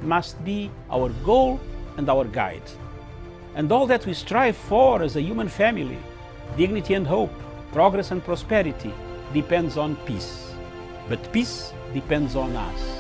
must be our goal and our guide. And all that we strive for as a human family, dignity and hope, progress and prosperity, depends on peace. But peace depends on us.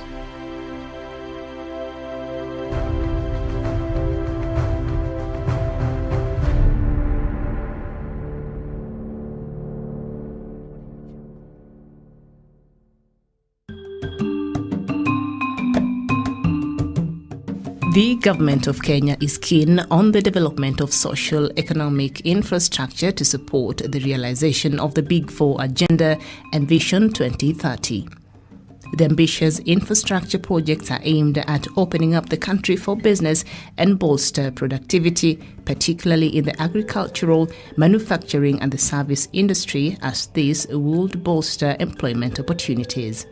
The government of Kenya is keen on the development of social economic infrastructure to support the realization of the Big Four Agenda and Vision 2030. The ambitious infrastructure projects are aimed at opening up the country for business and bolster productivity, particularly in the agricultural, manufacturing and the service industry, as this would bolster employment opportunities.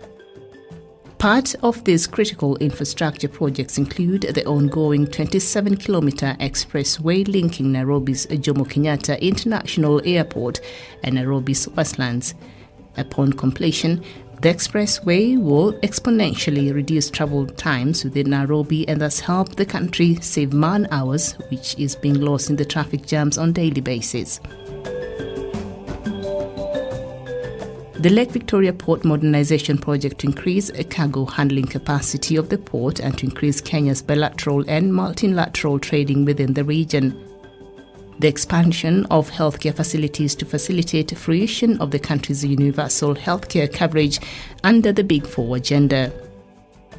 Part of these critical infrastructure projects include the ongoing 27-kilometer expressway linking Nairobi's Jomo Kenyatta International Airport and Nairobi's Westlands. Upon completion, the expressway will exponentially reduce travel times within Nairobi and thus help the country save man-hours, which is being lost in the traffic jams on a daily basis. The Lake Victoria Port Modernization Project to increase cargo handling capacity of the port and to increase Kenya's bilateral and multilateral trading within the region. The expansion of healthcare facilities to facilitate fruition of the country's universal healthcare coverage under the Big Four Agenda.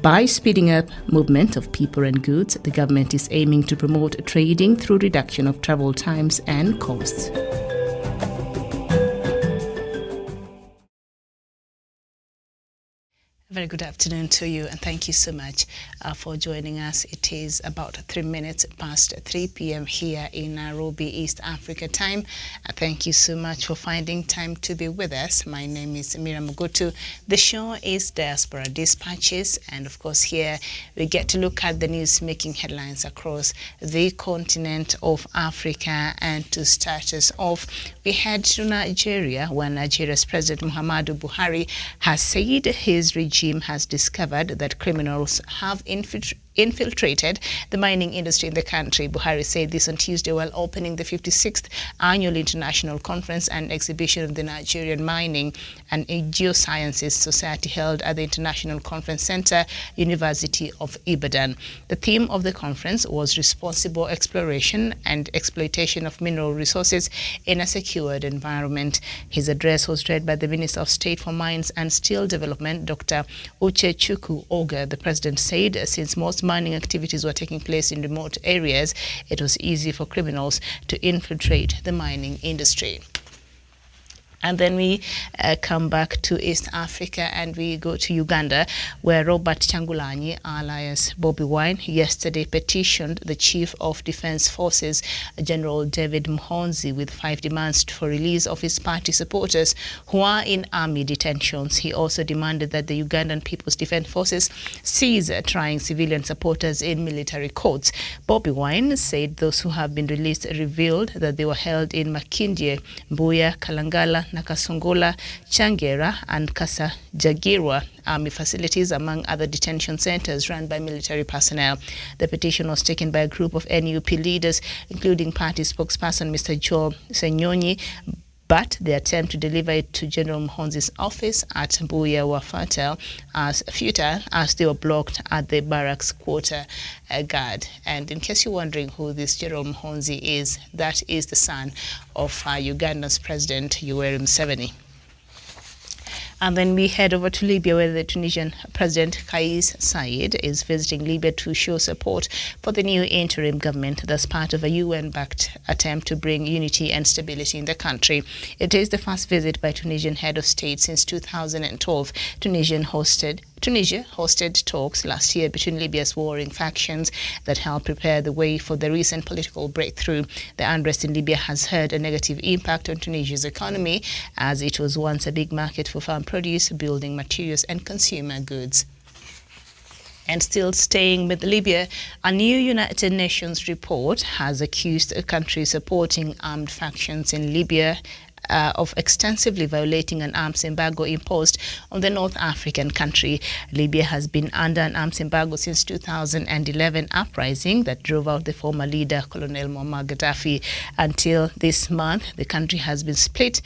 By speeding up movement of people and goods, the government is aiming to promote trading through reduction of travel times and costs. Very good afternoon to you, and thank you so much for joining us. It is about 3 minutes past 3 p.m. here in Nairobi, East Africa time. Thank you so much for finding time to be with us. My name is Mira Mugutu. The show is Diaspora Dispatches, and of course here we get to look at the news making headlines across the continent of Africa. And to start us off, we head to Nigeria, where Nigeria's President Muhammadu Buhari has said his regime has discovered that criminals have infiltrated the mining industry in the country. Buhari said this on Tuesday while opening the 56th Annual International Conference and Exhibition of the Nigerian Mining and Geosciences Society held at the International Conference Center, University of Ibadan. The theme of the conference was responsible exploration and exploitation of mineral resources in a secured environment. His address was read by the Minister of State for Mines and Steel Development, Dr. Uchechukwu Oga. The president said since most mining activities were taking place in remote areas, it was easy for criminals to infiltrate the mining industry. And then we come back to East Africa and we go to Uganda, where Robert Kyagulanyi, alias Bobi Wine, yesterday petitioned the Chief of Defense Forces, General David Muhoozi, with 5 demands for release of his party supporters who are in army detentions. He also demanded that the Ugandan People's Defense Forces cease trying civilian supporters in military courts. Bobi Wine said those who have been released revealed that they were held in Makindye, Mbuya, Kalangala, Nakasongola, Changera and Kasajagirwa army facilities, among other detention centers run by military personnel. The petition was taken by a group of NUP leaders, including party spokesperson Mr. Joel Senyonyi, but the attempt to deliver it to General Muhoozi's office at Mbuya were futile as they were blocked at the barracks quarter guard. And in case you're wondering who this General Muhoozi is, that is the son of Uganda's President Yoweri Museveni. And then we head over to Libya, where the Tunisian President Kais Saied is visiting Libya to show support for the new interim government that's part of a UN-backed attempt to bring unity and stability in the country. It is the first visit by Tunisian head of state since 2012. Tunisia hosted talks last year between Libya's warring factions that helped prepare the way for the recent political breakthrough. The unrest in Libya has had a negative impact on Tunisia's economy, as it was once a big market for farm produce, building materials and consumer goods. And still staying with Libya, a new United Nations report has accused a country supporting armed factions in Libya of extensively violating an arms embargo imposed on the North African country. Libya has been under an arms embargo since 2011 uprising that drove out the former leader, Colonel Muammar Gaddafi. Until this month, the country has been split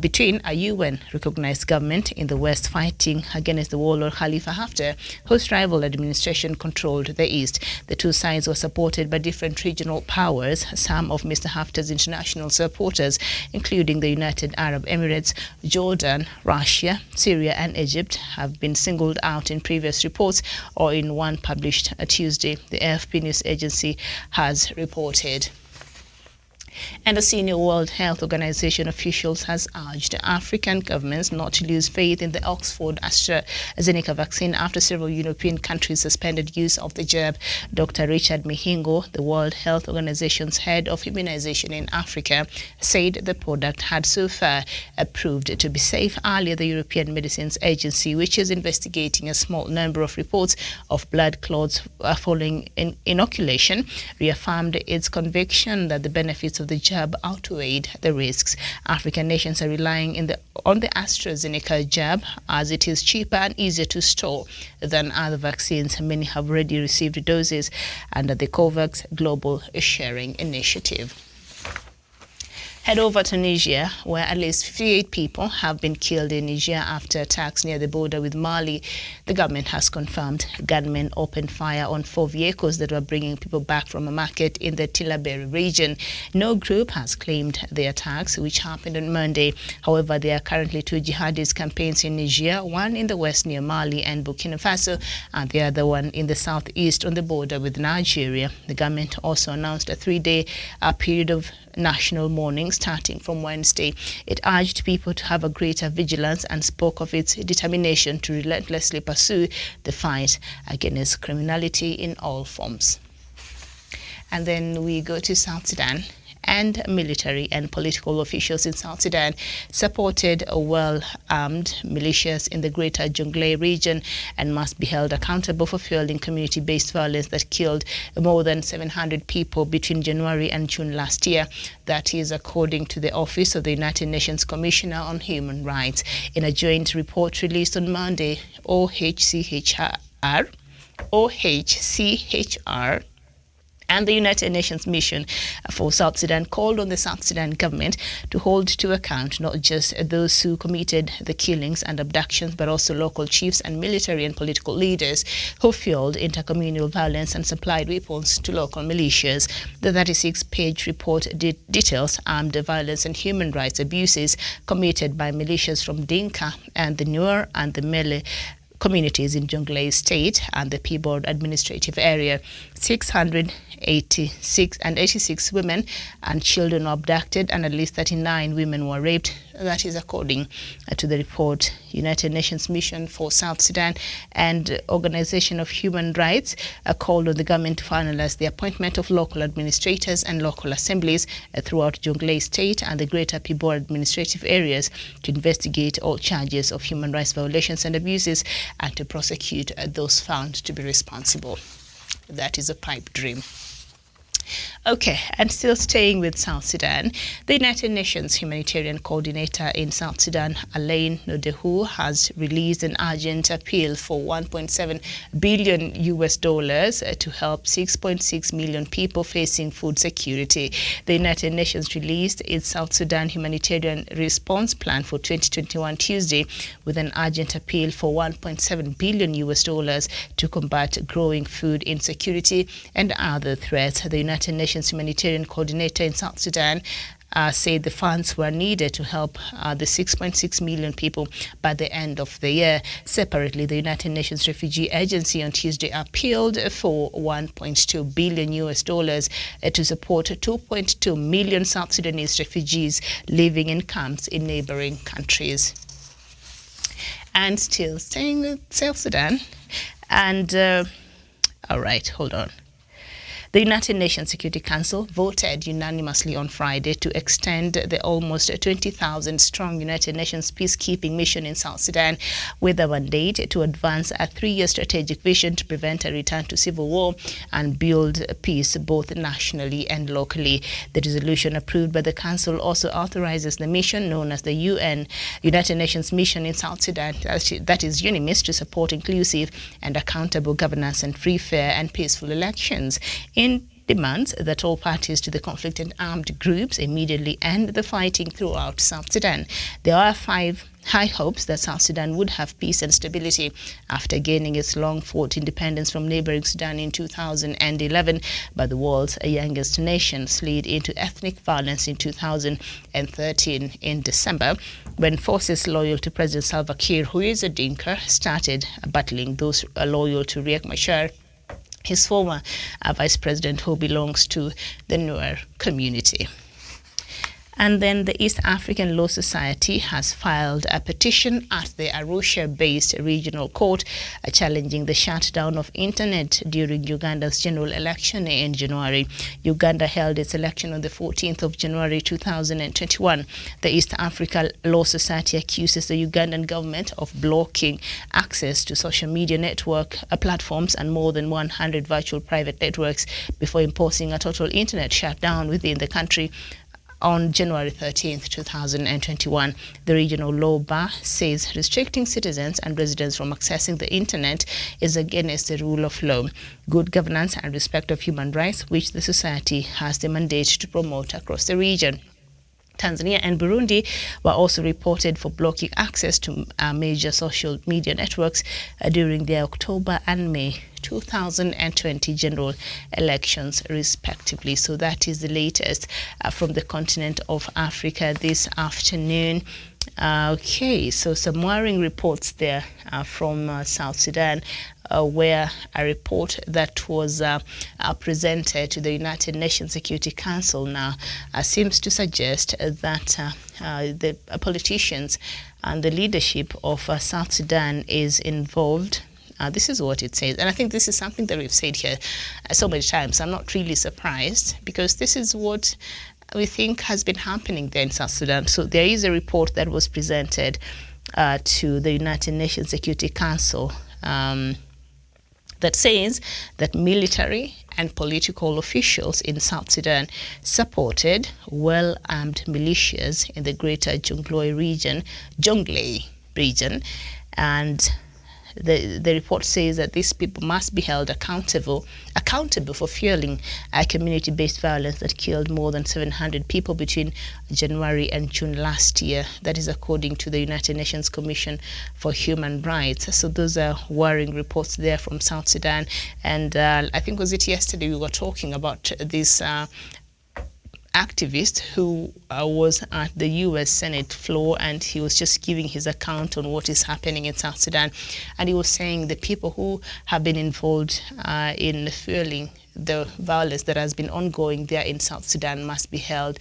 between a UN-recognized government in the west fighting against the warlord Khalifa Haftar, whose rival administration controlled the east. The two sides were supported by different regional powers. Some of Mr. Haftar's international supporters, including the United Arab Emirates, Jordan, Russia, Syria and Egypt, have been singled out in previous reports or in one published Tuesday, the AFP news agency has reported. And a senior World Health Organization officials has urged African governments not to lose faith in the Oxford AstraZeneca vaccine after several European countries suspended use of the jab. Dr. Richard Mihingo, the World Health Organization's head of immunization in Africa, said the product had so far proved to be safe. Earlier, the European Medicines Agency, which is investigating a small number of reports of blood clots following inoculation, reaffirmed its conviction that the benefits of the jab outweighed the risks. African nations are relying on the AstraZeneca jab as it is cheaper and easier to store than other vaccines. Many have already received doses under the COVAX Global Sharing Initiative. Head over to Niger, where at least 58 people have been killed in Niger after attacks near the border with Mali. The government has confirmed gunmen opened fire on 4 vehicles that were bringing people back from a market in the Tillaberi region. No group has claimed the attacks, which happened on Monday. However, there are currently 2 jihadist campaigns in Niger, one in the west near Mali and Burkina Faso, and the other one in the southeast on the border with Nigeria. The government also announced a 3-day period of national mourning starting from Wednesday. It urged people to have a greater vigilance and spoke of its determination to relentlessly pursue the fight against criminality in all forms. And then we go to South Sudan. And military and political officials in South Sudan supported well-armed militias in the greater Jonglei region and must be held accountable for fueling community-based violence that killed more than 700 people between January and June last year. That is according to the Office of the United Nations Commissioner on Human Rights. In a joint report released on Monday, OHCHR and the United Nations Mission for South Sudan called on the South Sudan government to hold to account not just those who committed the killings and abductions, but also local chiefs and military and political leaders who fueled intercommunal violence and supplied weapons to local militias. The 36-page report details armed violence and human rights abuses committed by militias from Dinka and the Nuer and the Mele communities in Jonglei State and the Peabody administrative area. 686 women and children were abducted and at least 39 women were raped. That is according to the report. United Nations Mission for South Sudan and Organization of Human Rights called on the government to finalize the appointment of local administrators and local assemblies throughout Jonglei State and the Greater Peabody administrative areas to investigate all charges of human rights violations and abuses and to prosecute those found to be responsible. That is a pipe dream. Okay, and still staying with South Sudan, the United Nations humanitarian coordinator in South Sudan, Alain Nodehu, has released an urgent appeal for $1.7 billion to help 6.6 million people facing food security. The United Nations released its South Sudan humanitarian response plan for 2021 Tuesday with an urgent appeal for $1.7 billion to combat growing food insecurity and other threats. The United Nations humanitarian coordinator in South Sudan said the funds were needed to help the 6.6 million people by the end of the year. Separately, the United Nations Refugee Agency on Tuesday appealed for $1.2 billion to support 2.2 million South Sudanese refugees living in camps in neighboring countries. And still staying with South Sudan, and all right, hold on. The United Nations Security Council voted unanimously on Friday to extend the almost 20,000-strong United Nations peacekeeping mission in South Sudan with a mandate to advance a 3-year strategic vision to prevent a return to civil war and build peace both nationally and locally. The resolution approved by the Council also authorizes the mission known as the United Nations Mission in South Sudan, that is UNIMIS, to support inclusive and accountable governance and free, fair and peaceful elections. In demands that all parties to the conflict and armed groups immediately end the fighting throughout South Sudan. There are 5 high hopes that South Sudan would have peace and stability after gaining its long-fought independence from neighboring Sudan in 2011, but the world's youngest nation slid into ethnic violence in 2013 in December, when forces loyal to President Salva Kiir, who is a Dinka, started battling those loyal to Riek Machar, his former vice president, who belongs to the Nuer community. And then the East African Law Society has filed a petition at the Arusha-based regional court challenging the shutdown of internet during Uganda's general election in January. Uganda held its election on the 14th of January 2021. The East African Law Society accuses the Ugandan government of blocking access to social media network platforms and more than 100 virtual private networks before imposing a total internet shutdown within the country on January 13th, 2021. The regional law bar says restricting citizens and residents from accessing the internet is against the rule of law, good governance and respect of human rights, which the society has the mandate to promote across the region. Tanzania and Burundi were also reported for blocking access to major social media networks during their October and May 2020 general elections, respectively. So that is the latest from the continent of Africa this afternoon. Okay, so some worrying reports there from South Sudan, where a report that was presented to the United Nations Security Council now seems to suggest that the politicians and the leadership of South Sudan is involved. This is what it says, and I think this is something that we've said here so many times. I'm not really surprised, because this is what we think has been happening there in South Sudan. So there is a report that was presented to the United Nations Security Council that says that military and political officials in South Sudan supported well-armed militias in the greater Jonglei region, and the report says that these people must be held accountable for fueling community-based violence that killed more than 700 people between January and June last year. That is according to the United Nations Commission for Human Rights. So those are worrying reports there from South Sudan. And I think, was it yesterday, we were talking about this activist who was at the U.S. Senate floor, and he was just giving his account on what is happening in South Sudan. And he was saying the people who have been involved in fueling the violence that has been ongoing there in South Sudan must be held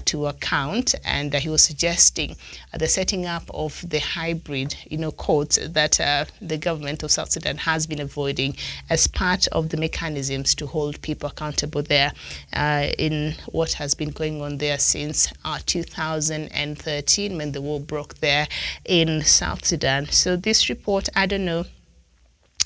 to account. And he was suggesting the setting up of the hybrid, courts that the government of South Sudan has been avoiding as part of the mechanisms to hold people accountable there in what has been going on there since 2013, when the war broke there in South Sudan. So this report, I don't know,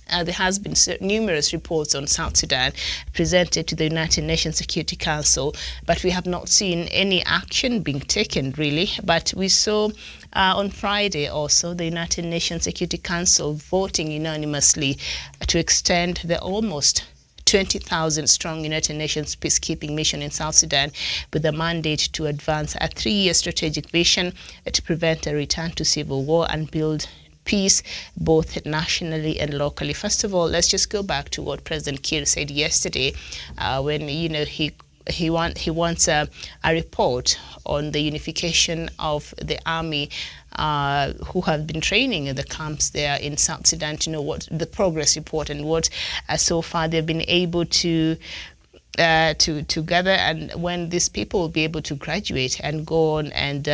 there has been numerous reports on South Sudan presented to the United Nations Security Council, but we have not seen any action being taken, really. But we saw on Friday also the United Nations Security Council voting unanimously to extend the almost 20,000 strong United Nations peacekeeping mission in South Sudan with a mandate to advance a 3-year strategic vision to prevent a return to civil war and build peace both nationally and locally. First of all, let's just go back to what President Kiir said yesterday when he wants a report on the unification of the army who have been training in the camps there in South Sudan, to know what the progress report and what so far they've been able to gather, and when these people will be able to graduate and go on and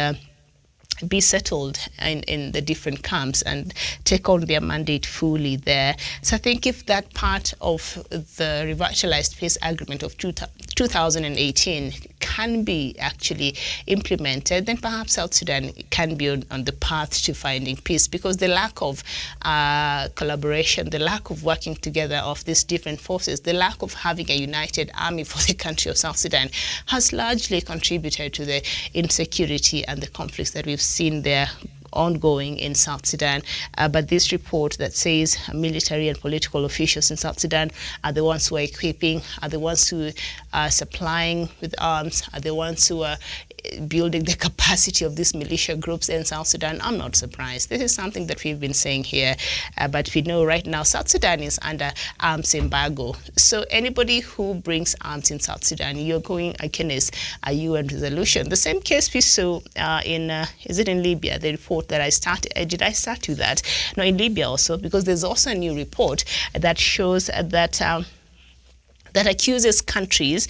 be settled in the different camps and take on their mandate fully there. So I think if that part of the revitalized peace agreement of 2018 can be actually implemented, then perhaps South Sudan can be on the path to finding peace, because the lack of collaboration, the lack of working together of these different forces, the lack of having a united army for the country of South Sudan has largely contributed to the insecurity and the conflicts that we've seen there ongoing in South Sudan. But this report that says military and political officials in South Sudan are the ones who are equipping, are the ones who are supplying with arms, are the ones who are building the capacity of these militia groups in South Sudan, I'm not surprised. This is something that we've been saying here, but we know right now South Sudan is under arms embargo. So anybody who brings arms in South Sudan, you're going against a UN resolution. The same case we saw is it in Libya, the report that I started, did I start with that? No, in Libya also, because there's also a new report that shows that accuses countries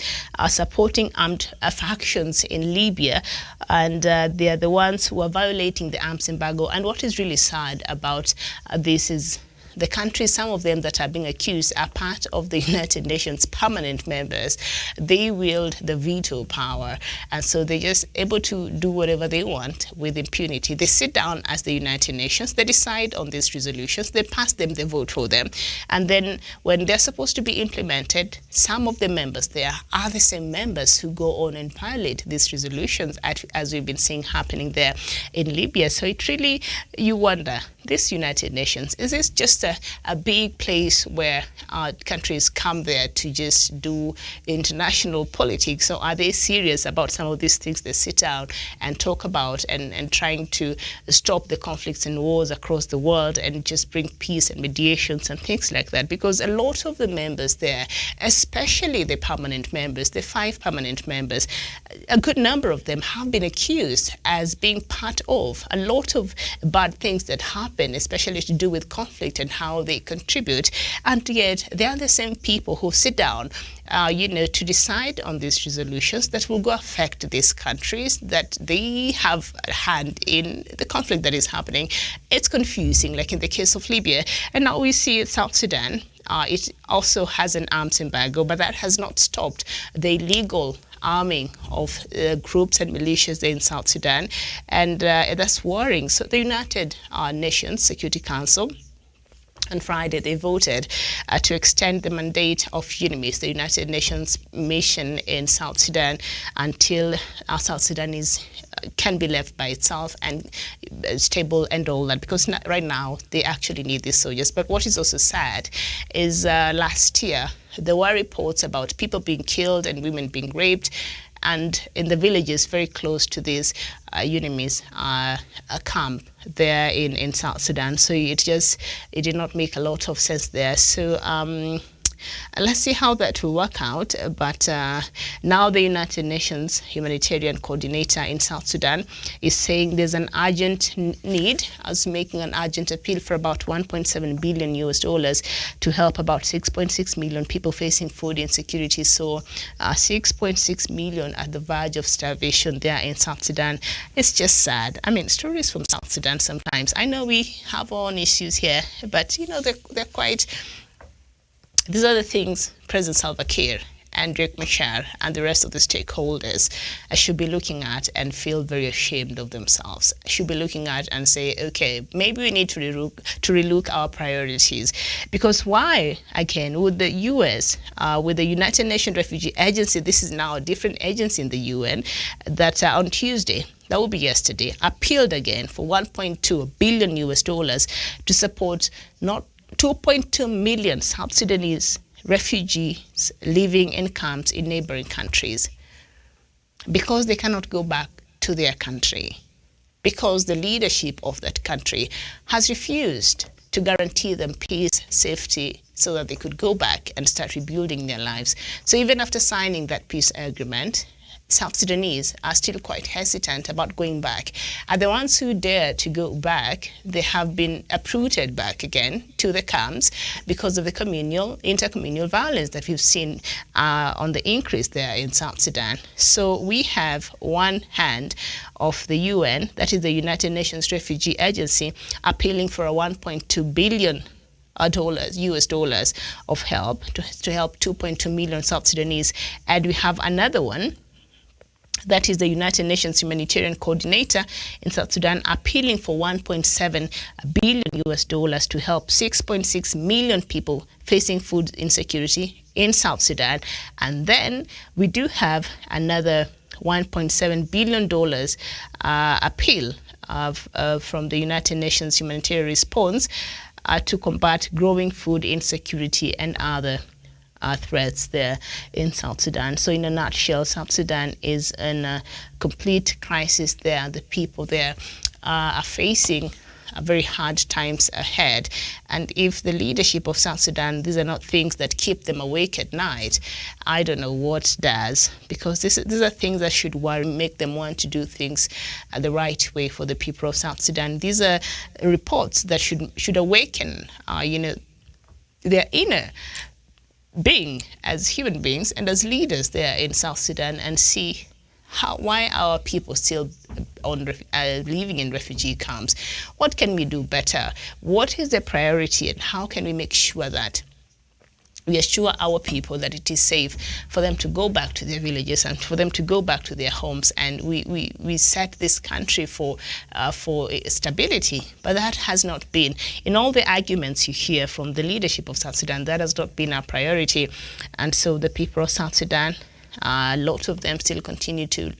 supporting armed factions in Libya, and they are the ones who are violating the arms embargo. And what is really sad about this is the countries, some of them that are being accused, are part of the United Nations permanent members. They wield the veto power, and so they're just able to do whatever they want with impunity. They sit down as the United Nations, they decide on these resolutions, they pass them, they vote for them, and then when they're supposed to be implemented, some of the members there are the same members who go on and violate these resolutions, as we've been seeing happening there in Libya. So it really, you wonder, this United Nations, is this just a big place where countries come there to just do international politics, or are they serious about some of these things they sit down and talk about and trying to stop the conflicts and wars across the world and just bring peace and mediations and things like that? Because a lot of the members there, especially the permanent members, the 5 permanent members, a good number of them have been accused as being part of a lot of bad things that happen, especially to do with conflict and how they contribute. And yet they are the same people who sit down to decide on these resolutions that will go affect these countries, that they have a hand in the conflict that is happening. It's confusing, like in the case of Libya. And now we see South Sudan. It also has an arms embargo, but that has not stopped the illegal arming of groups and militias in South Sudan, and that's worrying. So the United Nations Security Council, on Friday, they voted to extend the mandate of UNMISS, the United Nations mission in South Sudan, until South Sudan can be left by itself and stable and all that, because right now they actually need these soldiers. But what is also sad is last year there were reports about people being killed and women being raped, and in the villages very close to this UNMISS camp there in South Sudan. So it did not make a lot of sense there. So let's see how that will work out. But now the United Nations humanitarian coordinator in South Sudan is saying there's an urgent need, as making an urgent appeal for about $1.7 billion to help about 6.6 million people facing food insecurity. So 6.6 million at the verge of starvation there in South Sudan. It's just sad. I mean, stories from South Sudan sometimes, I know we have our own issues here, but they're quite. These are the things President Salva Kiir and Riek Machar and the rest of the stakeholders should be looking at and feel very ashamed of themselves. Should be looking at and say, okay, maybe we need to relook our priorities. Because why, again, would the U.S., with the United Nations Refugee Agency, this is now a different agency in the UN, that on Tuesday, that will be yesterday, appealed again for $1.2 billion to support not 2.2 million South Sudanese refugees living in camps in neighboring countries, because they cannot go back to their country, because the leadership of that country has refused to guarantee them peace, safety, so that they could go back and start rebuilding their lives. So even after signing that peace agreement, South Sudanese are still quite hesitant about going back. And the ones who dare to go back, they have been uprooted back again to the camps because of the intercommunal violence that we've seen on the increase there in South Sudan. So we have one hand of the UN, that is the United Nations Refugee Agency, appealing for a $1.2 billion US dollars of help to help 2.2 million South Sudanese. And we have another one, that is the United Nations Humanitarian Coordinator in South Sudan, appealing for $1.7 billion US dollars to help 6.6 million people facing food insecurity in South Sudan. And then we do have another $1.7 billion appeal from the United Nations Humanitarian Response to combat growing food insecurity and other threats there in South Sudan. So in a nutshell, South Sudan is in a complete crisis there. The people there are facing very hard times ahead. And if the leadership of South Sudan, these are not things that keep them awake at night, I don't know what does, because these are things that should worry, make them want to do things the right way for the people of South Sudan. These are reports that should awaken, their inner being as human beings and as leaders there in South Sudan, and see why our people still living in refugee camps. What can we do better? What is the priority, and how can we make sure that we assure our people that it is safe for them to go back to their villages and for them to go back to their homes, and we set this country for stability. But that has not been, in all the arguments you hear from the leadership of South Sudan, that has not been our priority. And so the people of South Sudan, a lot of them still continue to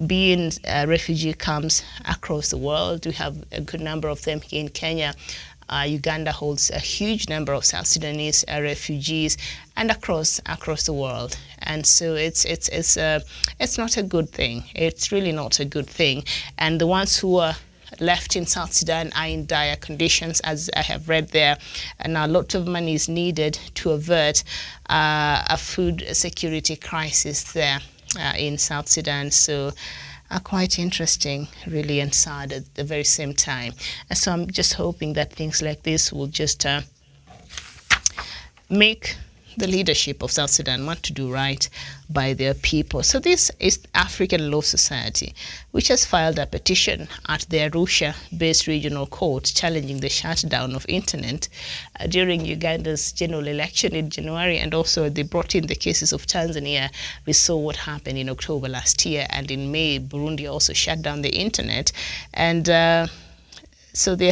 be in refugee camps across the world. We have a good number of them here in Kenya. Uganda holds a huge number of South Sudanese refugees, and across the world. And so it's not a good thing. It's really not a good thing. And the ones who are left in South Sudan are in dire conditions, as I have read there, and a lot of money is needed to avert a food security crisis there in South Sudan. So quite interesting, really, and sad at the very same time. And so I'm just hoping that things like this will just make the leadership of South Sudan want to do right by their people. So this is African Law Society, which has filed a petition at the Arusha-based regional court challenging the shutdown of internet during Uganda's general election in January, and also they brought in the cases of Tanzania. We saw what happened in October last year, and in May, Burundi also shut down the internet. And so they're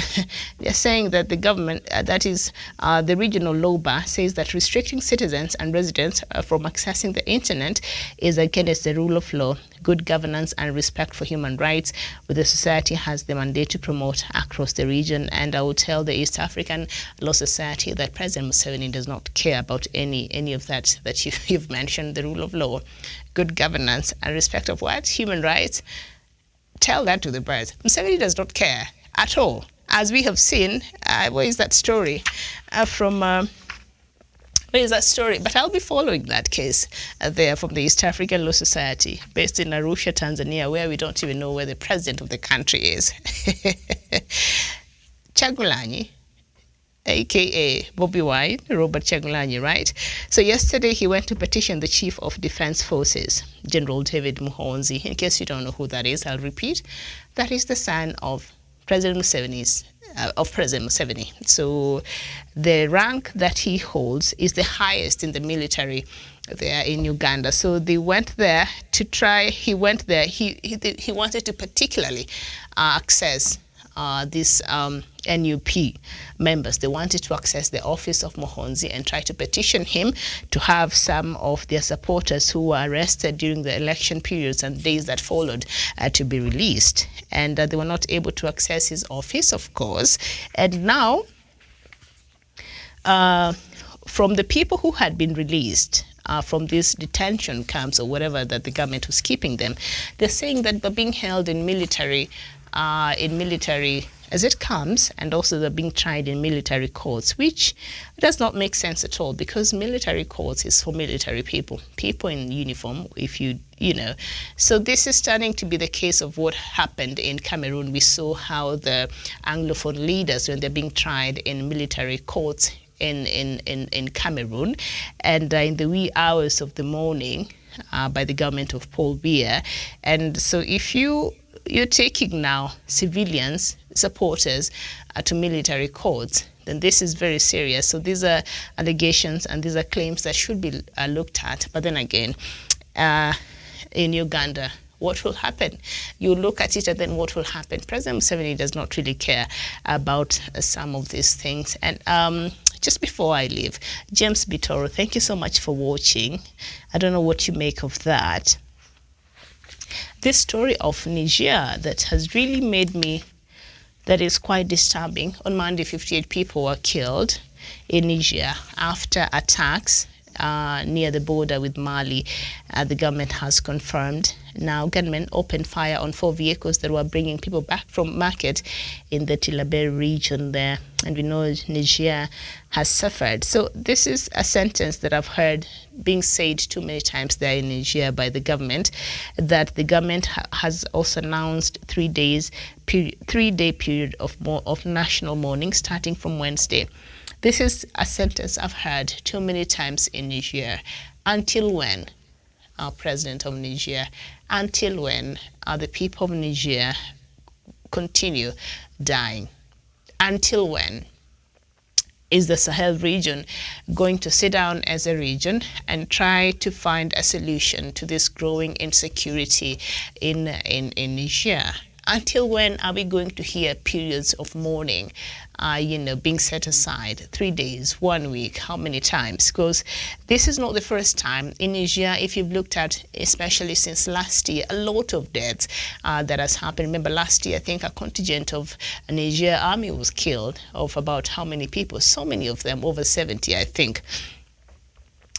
saying that the government, that is the regional LOBA, says that restricting citizens and residents from accessing the internet is against the rule of law, good governance, and respect for human rights, which the society has the mandate to promote across the region. And I will tell the East African Law Society that President Museveni does not care about any of that you've mentioned, the rule of law, good governance, and respect of what? Human rights. Tell that to the birds. Museveni does not care at all, as we have seen. Where is that story where is that story? But I'll be following that case there from the East African Law Society, based in Arusha, Tanzania, where we don't even know where the president of the country is. Chagulanyi, aka Bobby Wine, Robert Chagulanyi, right? So yesterday he went to petition the Chief of Defense Forces, General David Muhonzi. In case you don't know who that is, I'll repeat. That is the son of President Museveni. So the rank that he holds is the highest in the military there in Uganda. So they went there to try. He went there. He wanted to particularly access these NUP members. They wanted to access the office of Muhonzi and try to petition him to have some of their supporters who were arrested during the election periods and days that followed to be released. And they were not able to access his office, of course. And now, from the people who had been released from these detention camps or whatever that the government was keeping them, they're saying that they're being held in military as it comes, and also they're being tried in military courts, which does not make sense at all, because military courts is for military people in uniform, if you know. So this is starting to be the case of what happened in Cameroon. We saw how the Anglophone leaders, when they're being tried in military courts in Cameroon, and in the wee hours of the morning, by the government of Paul Biya. And so if you're taking now civilians, supporters to military courts, then this is very serious. So these are allegations and these are claims that should be looked at. But then again, in Uganda, what will happen? You look at it and then what will happen? President Museveni does not really care about some of these things. And just before I leave, James Bitoro, thank you so much for watching. I don't know what you make of that. This story of Niger that has really made me, that is quite disturbing. On Monday, 58 people were killed in Niger after attacks near the border with Mali. The government has confirmed. Now, gunmen opened fire on 4 vehicles that were bringing people back from market in the Tillaberi region there. And we know Niger has suffered. So this is a sentence that I've heard being said too many times there in Niger by the government, that the government has also announced 3-day period of national mourning starting from Wednesday. This is a sentence I've heard too many times in Niger. Until when, our president of Niger, until when are the people of Niger continue dying? Until when is the Sahel region going to sit down as a region and try to find a solution to this growing insecurity in Niger? Until when are we going to hear periods of mourning, being set aside? 3 days, 1 week, how many times? Because this is not the first time in Niger. If you've looked at, especially since last year, a lot of deaths that has happened. Remember last year, I think a contingent of Niger army was killed, of about how many people? So many of them, over 70, I think.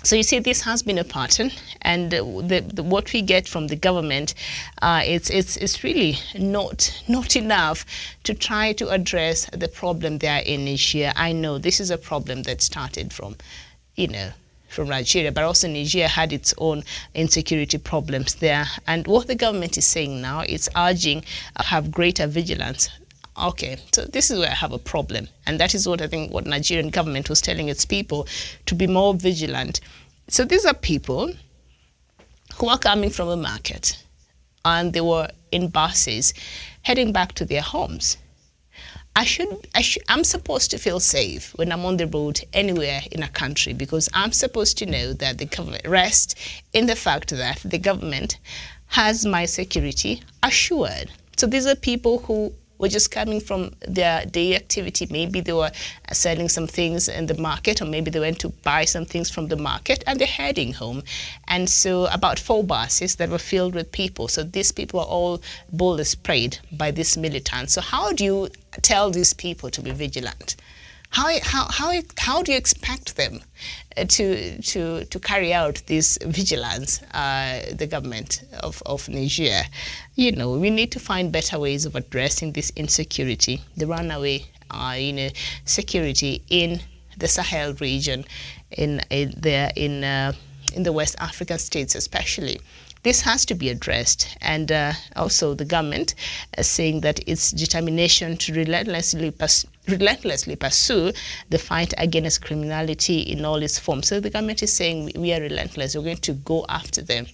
So you see, this has been a pattern, and what we get from the government, it's really not enough to try to address the problem there in Niger. I know this is a problem that started from Nigeria, but also Niger had its own insecurity problems there. And what the government is saying now, it's urging have greater vigilance. Okay, so this is where I have a problem. And that is what I think what Nigerian government was telling its people, to be more vigilant. So these are people who are coming from a market and they were in buses heading back to their homes. I'm supposed to feel safe when I'm on the road anywhere in a country, because I'm supposed to know that the government rests in the fact that the government has my security assured. So these are people who were just coming from their day activity. Maybe they were selling some things in the market, or maybe they went to buy some things from the market and they're heading home. And so about 4 buses that were filled with people. So these people are all bullet sprayed by this militant. So how do you tell these people to be vigilant? How do you expect them to carry out this vigilance, the government of Niger? We need to find better ways of addressing this insecurity, the runaway security in the Sahel region, in the West African states especially. This has to be addressed, and also the government is saying that its determination to relentlessly pursue the fight against criminality in all its forms. So the government is saying we are relentless, we're going to go after them.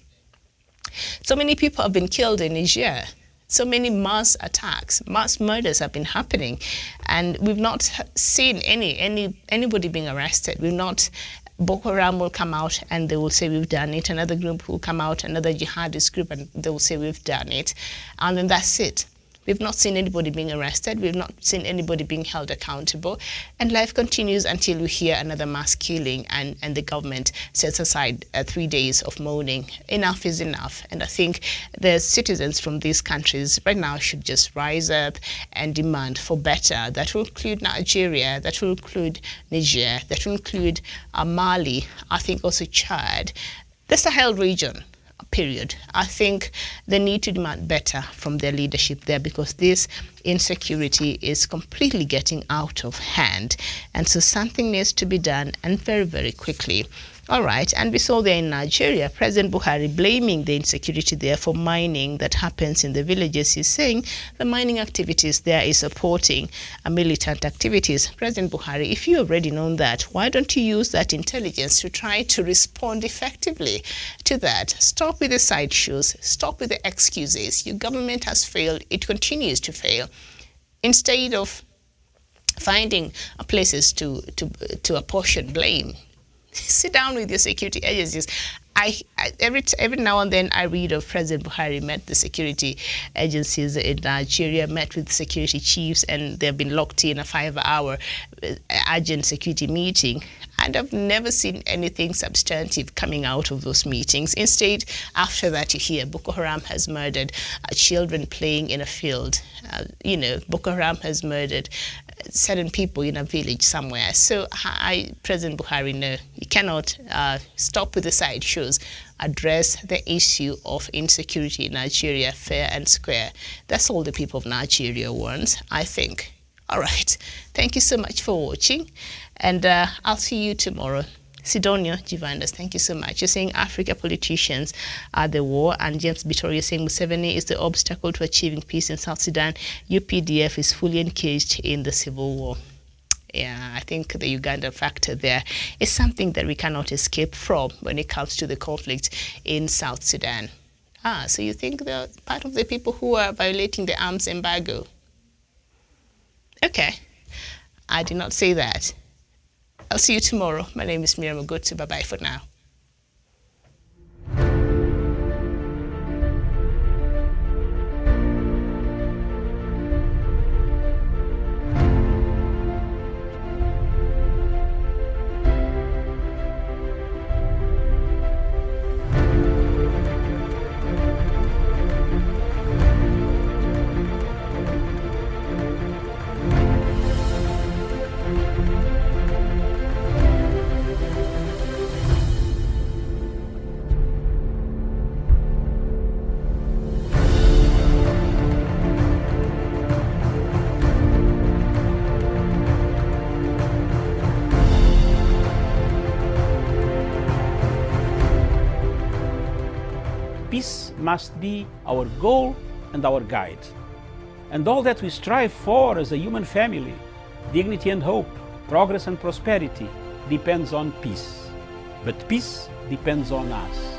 So many people have been killed in Niger. So many mass attacks, mass murders have been happening, and we've not seen anybody being arrested. We've not. Boko Haram will come out and they will say we've done it. Another group will come out, another jihadist group, and they will say we've done it. And then that's it. We've not seen anybody being arrested. We've not seen anybody being held accountable. And life continues until we hear another mass killing and the government sets aside 3 days of mourning. Enough is enough. And I think the citizens from these countries right now should just rise up and demand for better. That will include Nigeria, that will include Niger, that will include Mali, I think also Chad, the Sahel region. period. I think they need to demand better from their leadership there, because this insecurity is completely getting out of hand. And so something needs to be done, and very, very quickly. All right, and we saw there in Nigeria, President Buhari blaming the insecurity there for mining that happens in the villages. He's saying the mining activities there is supporting militant activities. President Buhari, if you already know that, why don't you use that intelligence to try to respond effectively to that? Stop with the sideshows, stop with the excuses. Your government has failed, it continues to fail. Instead of finding places to apportion blame, sit down with your security agencies. Every now and then I read of President Buhari met the security agencies in Nigeria, met with security chiefs, and they've been locked in a 5-hour urgent security meeting. And I've never seen anything substantive coming out of those meetings. Instead, after that, you hear Boko Haram has murdered children playing in a field. Boko Haram has murdered certain people in a village somewhere. So President Buhari, no, you cannot stop with the sideshows. Address the issue of insecurity in Nigeria fair and square. That's all the people of Nigeria want, I think. All right. Thank you so much for watching. And I'll see you tomorrow. Sidonia Jivandas, thank you so much. You're saying Africa politicians are the war, and James Bitoria saying Museveni is the obstacle to achieving peace in South Sudan. UPDF is fully engaged in the civil war. Yeah, I think the Uganda factor there is something that we cannot escape from when it comes to the conflict in South Sudan. So you think they're part of the people who are violating the arms embargo? Okay, I did not say that. I'll see you tomorrow. My name is Miriam Ogotu. Bye-bye for now. Peace must be our goal and our guide. And all that we strive for as a human family, dignity and hope, progress and prosperity, depends on peace. But peace depends on us.